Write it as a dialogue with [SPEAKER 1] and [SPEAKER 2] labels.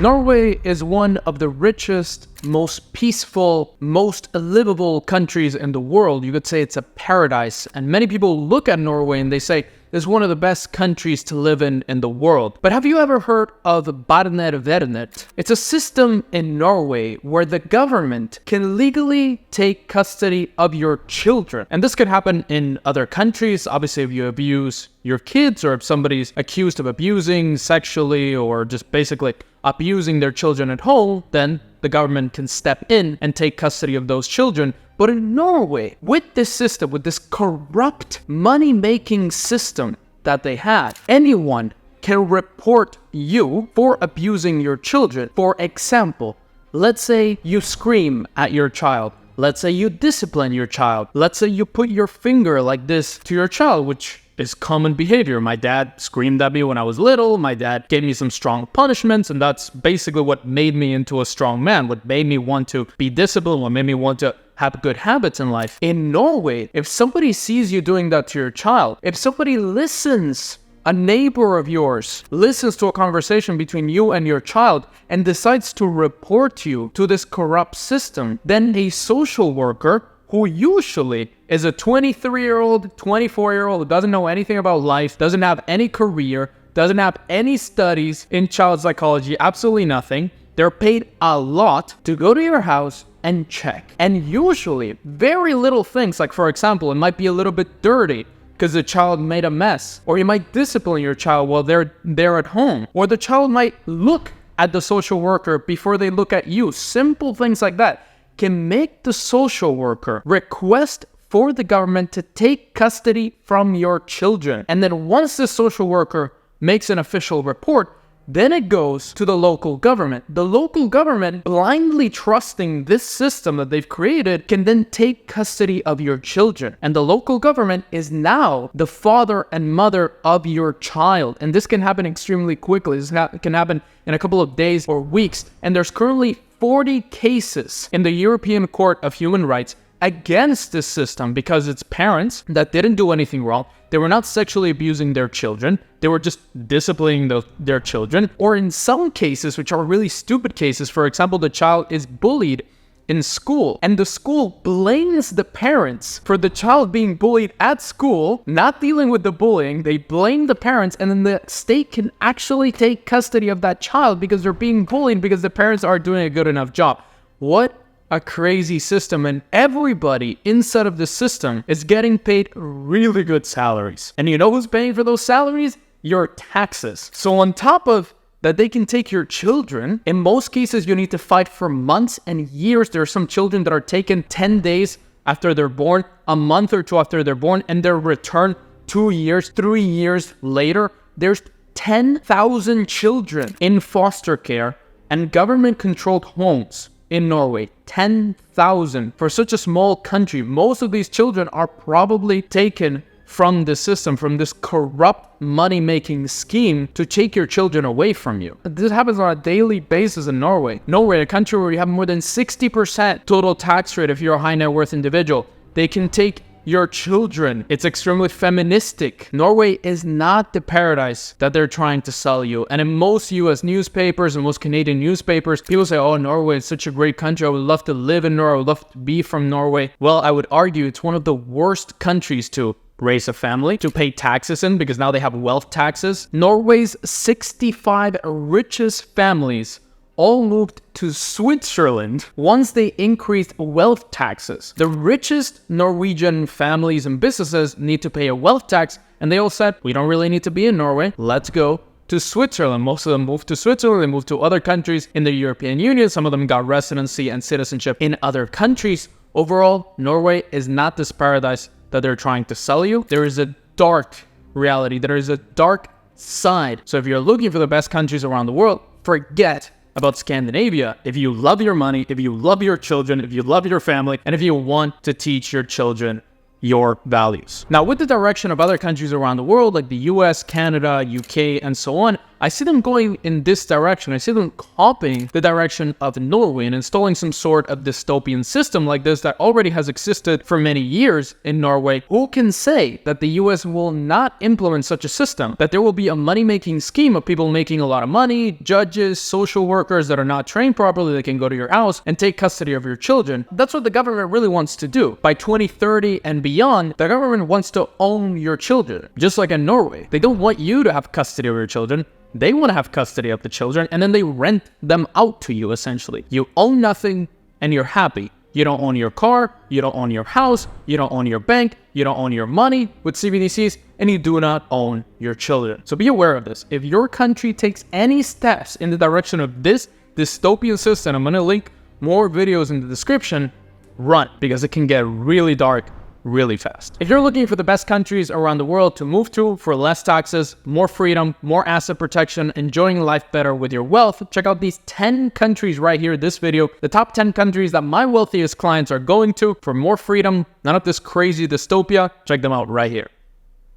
[SPEAKER 1] Norway is one of the richest, most peaceful, most livable countries in the world. You could say it's a paradise. And many people look at Norway and they say it's one of the best countries to live in the world. But have you ever heard of Barnevernet? It's a system in Norway where the government can legally take custody of your children. And this could happen in other countries. Obviously, if you abuse your kids or if somebody's accused of abusing sexually or just basically abusing their children at home, then the government can step in and take custody of those children. But in Norway, with this system, with this corrupt money-making system that they had, anyone can report you for abusing your children. For example, let's say you scream at your child. Let's say you discipline your child. Let's say you put your finger like this to your child, which is common behavior. My dad screamed at me when I was little. My dad gave me some strong punishments, and that's basically what made me into a strong man, what made me want to be disciplined, what made me want to have good habits in life. In Norway, if somebody sees you doing that to your child, if somebody listens, a neighbor of yours listens to a conversation between you and your child and decides to report you to this corrupt system, then a social worker, who usually is a 23-year-old, 24-year-old who doesn't know anything about life, doesn't have any career, doesn't have any studies in child psychology, absolutely nothing. They're paid a lot to go to your house and check. And usually, very little things, like for example, it might be a little bit dirty because the child made a mess, or you might discipline your child while they're at home, or the child might look at the social worker before they look at you. Simple things like that can make the social worker request for the government to take custody from your children. And then once the social worker makes an official report, then it goes to the local government. The local government, blindly trusting this system that they've created, can then take custody of your children. And the local government is now the father and mother of your child. And this can happen extremely quickly. This can happen in a couple of days or weeks. And there's currently 40 cases in the European Court of Human Rights against this system because it's parents that didn't do anything wrong. They were not sexually abusing their children. They were just disciplining their children. Or in some cases, which are really stupid cases, for example, the child is bullied in school and the school blames the parents for the child being bullied at school, not dealing with the bullying. They blame the parents, and then the state can actually take custody of that child because they're being bullied because the parents aren't doing a good enough job. What a crazy system. And everybody inside of the system is getting paid really good salaries. And you know who's paying for those salaries? Your taxes. So on top of that, they can take your children. In most cases, you need to fight for months and years. There are some children that are taken 10 days after they're born, a month or two after they're born, and they're returned 2 years, 3 years later. There's 10,000 children in foster care and government-controlled homes in Norway. 10,000 for such a small country. Most of these children are probably taken from the system, from this corrupt money-making scheme to take your children away from you. This happens on a daily basis in Norway. Norway, a country where you have more than 60% total tax rate if you're a high net worth individual. They can take your children. It's extremely feministic. Norway is not the paradise that they're trying to sell you. And in most US newspapers and most Canadian newspapers, people say, oh, Norway is such a great country. I would love to live in Norway. I would love to be from Norway. Well, I would argue it's one of the worst countries to raise a family, to pay taxes in, because now they have wealth taxes. Norway's 65 richest families all moved to Switzerland once they increased wealth taxes. The richest Norwegian families and businesses need to pay a wealth tax, and they all said, we don't really need to be in Norway. Let's go to Switzerland. Most of them moved to Switzerland. They moved to other countries in the European Union. Some of them got residency and citizenship in other countries. Overall, Norway is not this paradise that they're trying to sell you. There is a dark reality. There is a dark side. So if you're looking for the best countries around the world, forget about Scandinavia. If you love your money, if you love your children, if you love your family, and if you want to teach your children your values. Now, with the direction of other countries around the world, like the US, Canada, UK, and so on, I see them going in this direction. I see them copying the direction of Norway and installing some sort of dystopian system like this that already has existed for many years in Norway. Who can say that the US will not implement such a system? That there will be a money-making scheme of people making a lot of money, judges, social workers that are not trained properly, that can go to your house and take custody of your children. That's what the government really wants to do. By 2030 and beyond, the government wants to own your children. Just like in Norway. They don't want you to have custody of your children. They want to have custody of the children, and then they rent them out to you, essentially. You own nothing, and you're happy. You don't own your car, you don't own your house, you don't own your bank, you don't own your money with CBDCs, and you do not own your children. So be aware of this. If your country takes any steps in the direction of this dystopian system, I'm going to link more videos in the description, run, because it can get really dark really fast. If you're looking for the best countries around the world to move to for less taxes, more freedom, more asset protection, enjoying life better with your wealth, check out these 10 countries right here in this video. The top 10 countries that my wealthiest clients are going to for more freedom, none of this crazy dystopia. Check them out right here.